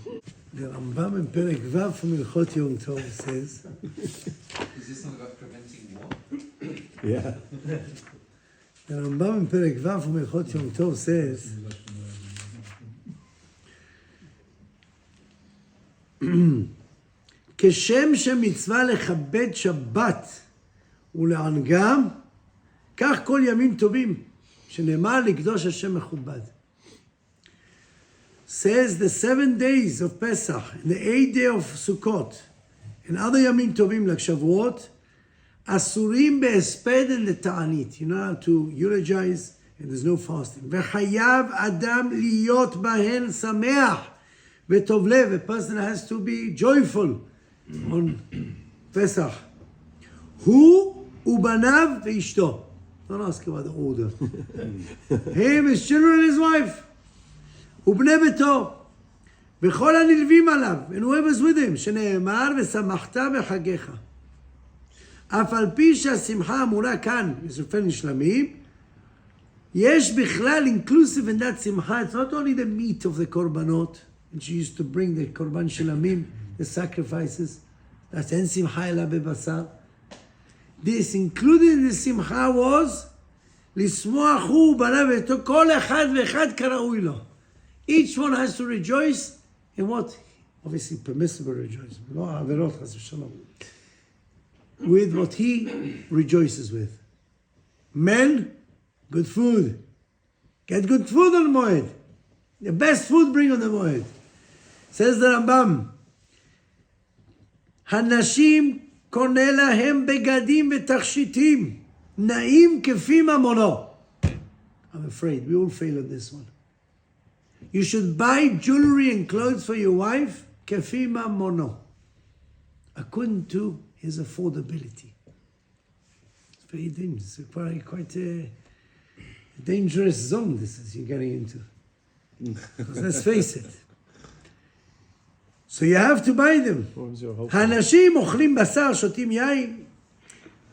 The Rambam in Perek Vav from Ilchot Yom Tov says, Is this not about preventing war? Yeah. the Rambam in Perek Vav from Ilchot Yom Tov says, כשם שמצווה לכבד שבת ולענגם, כך כל ימים טובים, שנאמר לקדוש השם מכובד. Says the 7 days of Pesach and the 8 day of Sukkot and other ימים טובים like Shavuot, אסורים בהספד and לתענית. You're not allowed to eulogize and there's no fasting. וחייב אדם להיות בהן שמח וטוב לב. A person has to be joyful on Pesach. הוא ובניו ואשתו. Don't ask about the order. Him, his children, and his wife. ובני ביתו. וכל הנלווים עליו. And whoever's with him. שנאמר ושמחת בחגיך. אף על פי שהשמחה אמורה כאן, בסופי נשלמים, יש בכלל inclusive in that שמחה. It's not only the meat of the korbanot. And she used to bring the korban shilamim, the sacrifices. That's en simcha ela bebasar. This included in the simcha was לשמוח הוא בניו ואשתו כל אחד ואחד כראוי לו. Each one has to rejoice in what? Obviously permissible rejoice. לא עבירות חס ושלום. With what he rejoices with. Men, good food. Get good food on the Moed. The best food bring on the Moed. Says the Rambam, הנשים קונה להם בגדים ותכשיטים, נעים כפי ממונו. I'm afraid we all fail on this one. You should buy jewelry and clothes for your wife, כפי ממונו, according to his affordability. It's very dangerous. It's quite a dangerous zone this is you're getting into. Because let's face it. So you have to buy them. What was your whole האנשים אוכלים בשר, שותים יין.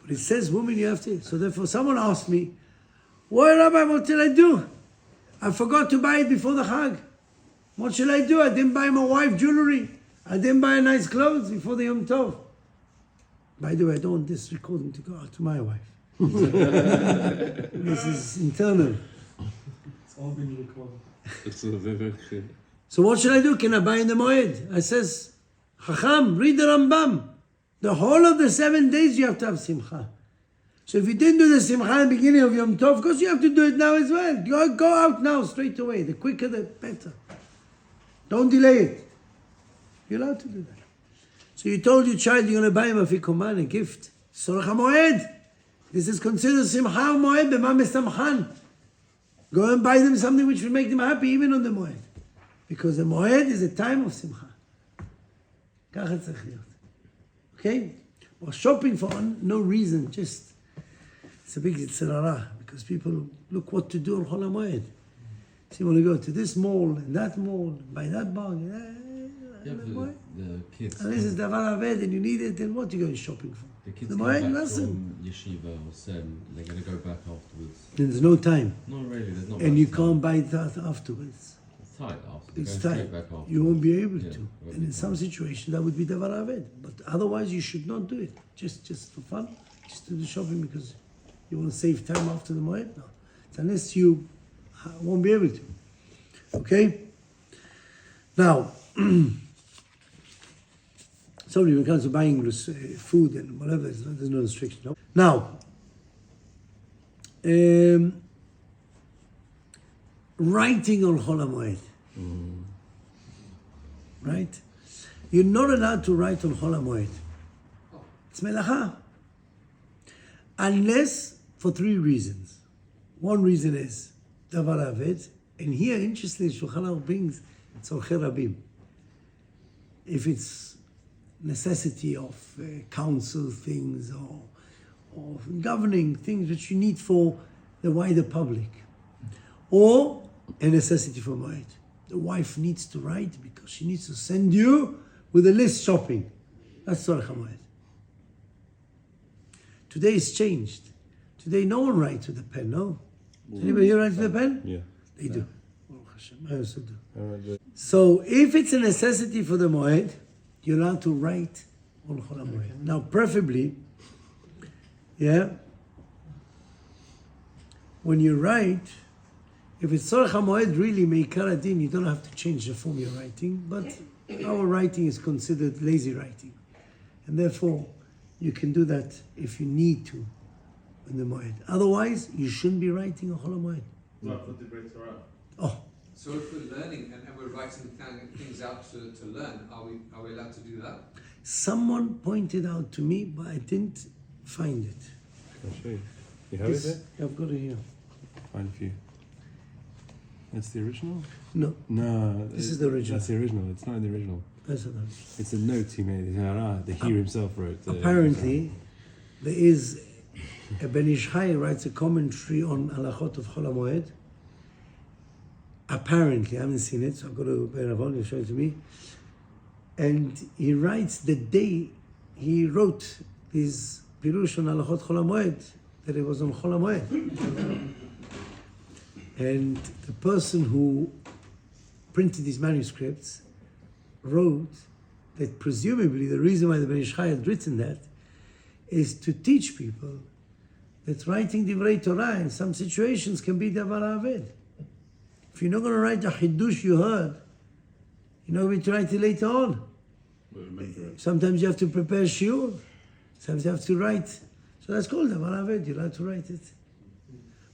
But it says women you have to. So therefore someone asked me, well, Rabbi, what should I do? I forgot to buy it before the Chag. What should I do? I didn't buy my wife jewelry. I didn't buy nice clothes before the Yom Tov. By the way, I don't want this recording to go out to my wife. This is internal. It's all been recorded. It's all very clear. So what should I do? Can I buy in the Moed? I says, Chacham, read the Rambam. The whole of the 7 days you have to have Simcha. So if you didn't do the Simcha in the beginning of Yom Tov, of course you have to do it now as well. Go out now, straight away. The quicker the better. Don't delay it. You're allowed to do that. So you told your child you're going to buy him a fikuman, a gift. Hol Hamo'ed. This is considered Simcha Moed b'mam Samchan. Go and buy them something which will make them happy even on the Moed. Because the Moed is a time of Simcha. ככה צריך להיות. Okay? Or shopping for no reason, just, it's a big tzarara, because people look what to do on Hol Hamo'ed. So you want to go to this mall, and that mall, buy that bag, Yeah, the kids. and this is davar aved, and you need it, then what are you going shopping for? The kids The come Moed back lesson. from yeshiva or sem, they're going to go back afterwards. There's no time, Not really, there's not and much you time. can't buy that afterwards. It's tight after. They're It's going tight. straight back afterwards. You won't be able Yeah, to. won't And be in some situations, that would be davar aved. But otherwise, you should not do it. Just for fun, just do the shopping because You want to save time after the Moed? No. It's unless you won't be able to. Okay? Now, somebody when it comes to buying food and whatever, there's no restriction. No? Now, writing on Hol Hamo'ed. Right? You're not allowed to write on Hol Hamo'ed. It's melacha. Unless for 3 reasons. One reason is davar aved, and here, interestingly, Shulchan Aruch brings tzorchei rabim. If it's necessity of council things or governing things which you need for the wider public, or a necessity for Moed. The wife needs to write because she needs to send you with a list shopping. That's Hol Hamo'ed. Today it's changed. Today no one writes with a pen, no? Does anybody here write with a pen? Yeah. They do. Baruch Hashem, I also do. But So if it's a necessity for the Moed, you're allowed to write on Hol Hamo'ed. Now preferably, when you write, if it's Hol Hamo'ed really meikar adin, you don't have to change the form you're writing, but our writing is considered lazy writing. And therefore, you can do that if you need to in the Moed. Otherwise, you shouldn't be writing a Hol Hamo'ed. What for the Great Torah? Oh, So if we're learning and we're writing things out to learn, are we allowed to do that? someone pointed out to me, but I didn't find it. I'll show you. You have it there? I've got it here. Find a few. That's the original? No, No. This is the original. That's the original. It's not in the original. that's not. It's a note he made. The he himself wrote. Apparently, there is a Ben Ish Chai writes a commentary on halachot of Hol Hamo'ed. Apparently, I haven't seen it, so I've got to bear upon you, show it to me. And he writes the day he wrote his Pirush on halachot Hol Hamo'ed, that it was on Hol Hamo'ed. And the person who printed these manuscripts wrote that presumably the reason why the Ben Ish Chai had written that is to teach people that writing Divrei Torah in some situations can be Davar Aved. If you're not going to write the Hiddush you heard, you're not going to write it later on. Sometimes you have to prepare shiur. Sometimes you have to write. So that's called Davar Aved. You're allowed to write it.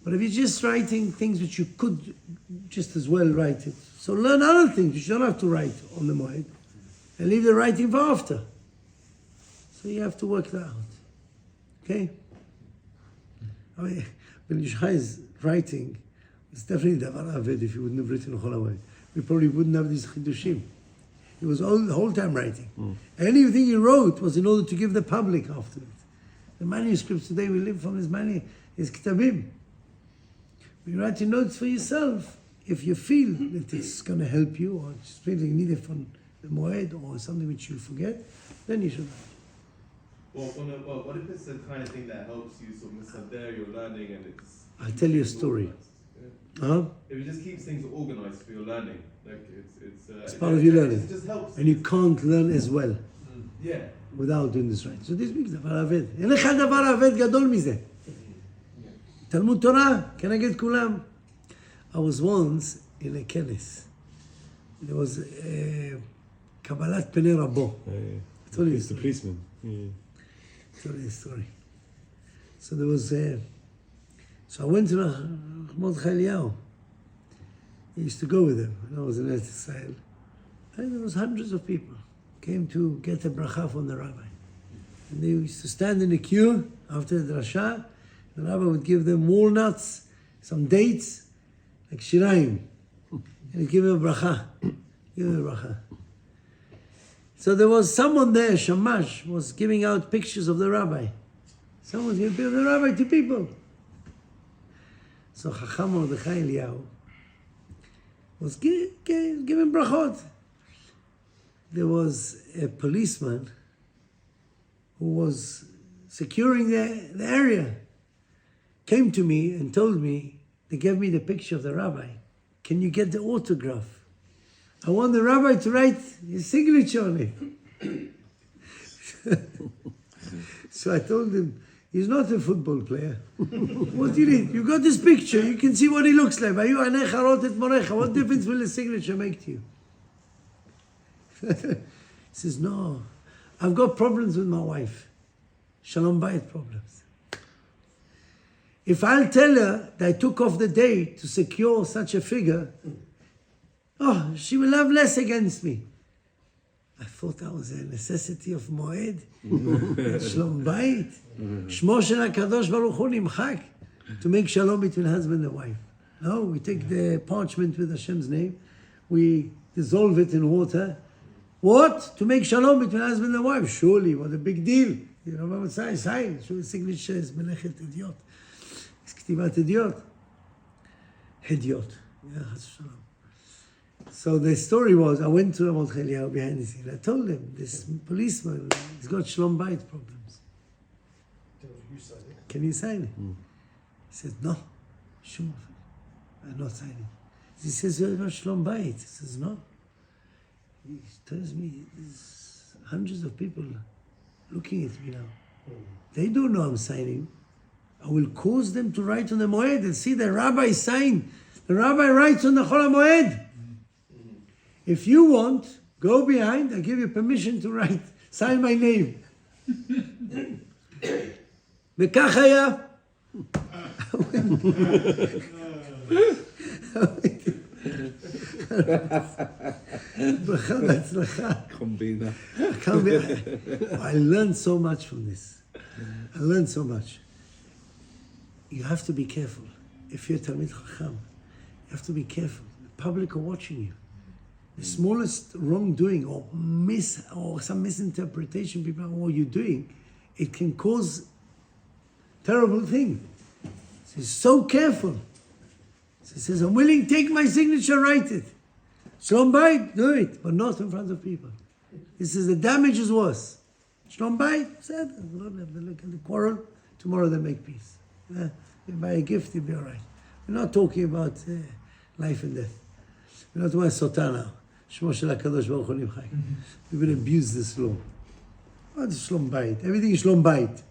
But if you're just writing things which you could just as well write it, so learn other things which you don't have to write on the Moed, and leave the writing for after. So you have to work that out. Okay? I mean, Ben Ish Chai's writing is definitely Davar Aved if he wouldn't have written Hol Hamo'ed. We probably wouldn't have these Chidushim. He was all the whole time writing. Anything he wrote was in order to give the public afterwards. The manuscripts today we live from his Kitabim. When you're writing notes for yourself, if you feel that it's going to help you or just feel you need it for the Moed or something which you forget, then you should write. Well, what if it's the kind of thing that helps you sort of misader your learning and it's... I'll tell you a story. Huh? If it just keeps things organized for your learning, like It's part of your learning. It just helps. And you can't learn as well Yeah. without doing this right. So this means דבר אבד. אין לך דבר אבד גדול מזה. תלמוד תורה, כנגד כולם. I was once in a כנס. There was קבלת פני רבו. I told you It's the policeman. Yeah. I told you the story. So there was so I went to Mordechai Eliyahu. I used to go with him when I was in Eretz Israel. And there was hundreds of people came to get a bracha from the rabbi. And they used to stand in the queue after the drasha. The rabbi would give them walnuts, some dates, like shirayim. And he'd give them a bracha. Give them a bracha. So there was someone there, Shamash, was giving out pictures of the rabbi. Someone was giving pictures of the rabbi to people. So Chacham Mordechai Eliyahu was giving brachot. There was a policeman who was securing the area. Came to me and told me, they gave me the picture of the rabbi. Can you get the autograph? I want the rabbi to write his signature on it. So I told him, He's not a football player. What do you need? You got this picture. You can see what he looks like. What difference will the signature make to you? He says, no, I've got problems with my wife. Shalom Bayit problems. If I'll tell her that I took off the date to secure such a figure, oh, she will have less against me. I thought that was a necessity of Moed. Shalom Bayit. Shmo shel HaKadosh Baruch Hu nimchak. To make shalom between husband and wife. No, we take the parchment with Hashem's name. We dissolve it in water. What? To make shalom between husband and wife. Surely, what a big deal. You know what I'm saying? Surely signature is melechet idiot. It's ktivat idiot. Hediot. Yeah, chas shalom. So the story was, I went to Ramot Cheliyahu behind the scene. I told him, this policeman, he's got Shalom Bayit problems. Can you sign it? He said, no, sure, I'm not signing. He says, you've got Shalom Bayit. He says, no. He tells me, there's hundreds of people looking at me now. They don't know I'm signing. I will cause them to write on the Moed and see the rabbi sign. The rabbi writes on the Hol Hamo'ed. If you want, go behind, I give you permission to write, sign my name. וכך היה. ברכה והצלחה. Combina. I learned so much from this. I learned so much. You have to be careful. If you're Talmid Chacham, you have to be careful. The public are watching you. The smallest wrongdoing or some misinterpretation people of what you're doing, it can cause terrible thing. So he's so careful. So he says, I'm willing, take my signature, write it. Shalom Bayit, do it, but not in front of people. He says the damage is worse. Shalom Bayit, said, they look at the quarrel, tomorrow they make peace. They buy a gift, you'll be all right. We're not talking about life and death. We're not talking about Sotah now. Shmo shel HaKadosh Baruch Hu nimchak. We've been abused this law. What's Shalom Bayit? Everything is Shalom Bayit.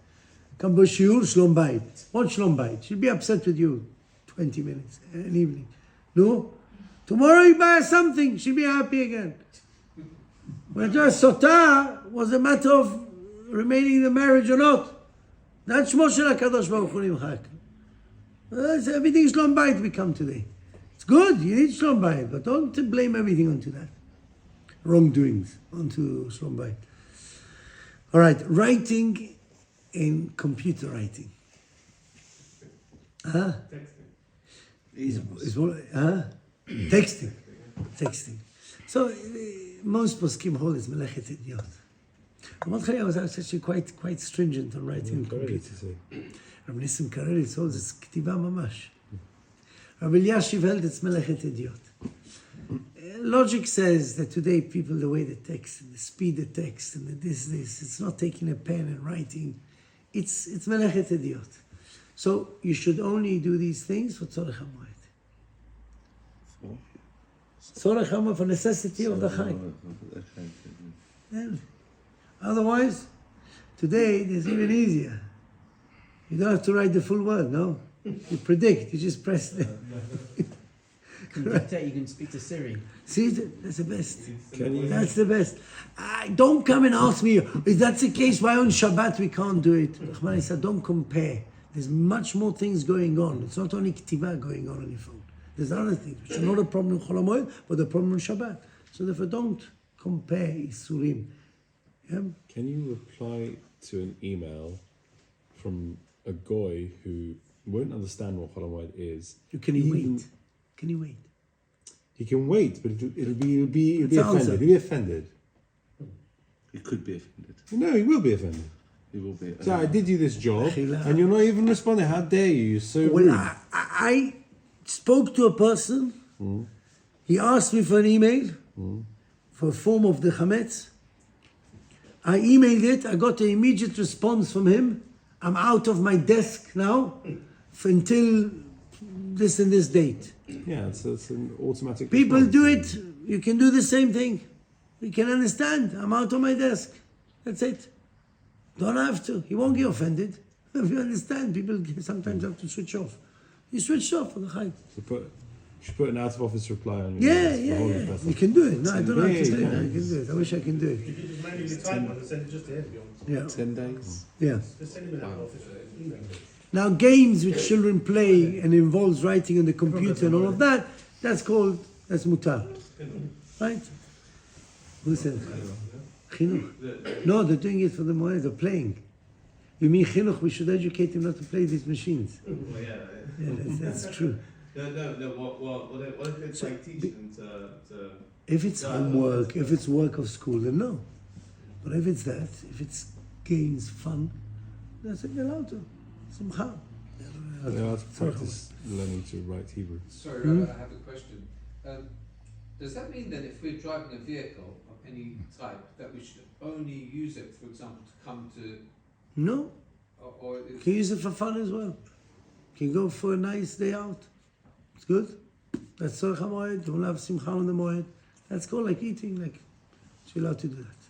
Come to shiur, Shalom Bayit. What Shalom Bayit? She'll be upset with you 20 minutes an evening. No? Tomorrow you buy her something, she'll be happy again. When Sotah was a matter of remaining in the marriage or not. That's Shmo shel HaKadosh Baruch Hu nimchak. Everything is Shalom Bayit we come today. It's good, you need Shalom Bayit, but don't blame everything onto that. Wrongdoings onto Shalom Bayit. All right, writing in computer writing. Texting. Texting. So most poskim hold is melechet idiot. Ramot Cheliyahu was actually quite stringent on writing in computer. Rabbi Nissim Karelitz holds it's ktiva mamash. Rabbi Eliashiv held it's melechet idiot. Logic says that today people, the way they text, and the speed of text, and the this, it's not taking a pen and writing. It's melechet idiot. So you should only do these things for tzorech hamoed. Tzorech hamoed for necessity of the chai. Otherwise, today it's even easier. You don't have to write the full word, no? You predict, you just press it. You can dictate, you can speak to Siri. See, that's the best. Can you? That's the best. Don't come and ask me, if that's the case, why on Shabbat we can't do it? Rahman said, don't compare. There's much more things going on. It's not only ktiva going on your phone. There's other things, which are not a problem in Hol Hamo'ed, but a problem in Shabbat. So therefore, don't compare Isurim. Yeah? Can you reply to an email from a goy who won't understand what Hol Hamo'ed is? Can you wait? Can you wait? He can wait, but it'll be It's the offended. answer. He'll be offended. He could be offended. No, he will be offended. He will be. So I did you this job, Achila. and you're not even responding. How dare you? You're so When rude. I spoke to a person, he asked me for an email for a form of the chametz. I emailed it. I got an immediate response from him. I'm out of my desk now until this and this date. Yeah, it's an automatic. People response. do it. You can do the same thing. You can understand. I'm out of my desk. That's it. Don't have to. He won't get offended. You understand? People sometimes have to switch off. You switch off for the Chag. So you should put an out of office reply on your Yeah, emails for yeah, Hol yeah. Hamo'ed. You can do it. No, I don't know how to do it. Yeah, I can do it. I wish I can do it. You could just manually type one and send it just to him if you want. Yeah, 10 days. yeah. Just send him an official email. Now, games which children play and involves writing on the computer and all of that, that's mutar. Right? Who said? Chinuch. No, they're doing it for the moed, they're playing. You mean chinuch, we should educate him not to play these machines. Well, yeah. Yeah, that's true. No. What if it's like teaching them to If it's homework, if it's work of school, then no. But if it's that, if it's games, fun, that's it, they're allowed to. Somehow. They're allowed to practice learning to write Hebrew. Sorry, Rabbi, I have a question. Does that mean that if we're driving a vehicle of any type, that we should only use it, for example, to come to, No, or you can use it for fun as well. You can go for a nice day out. It's good. That's Hol Hamo'ed. You will have simcha on the moed. That's called like eating, like you're allowed to do that.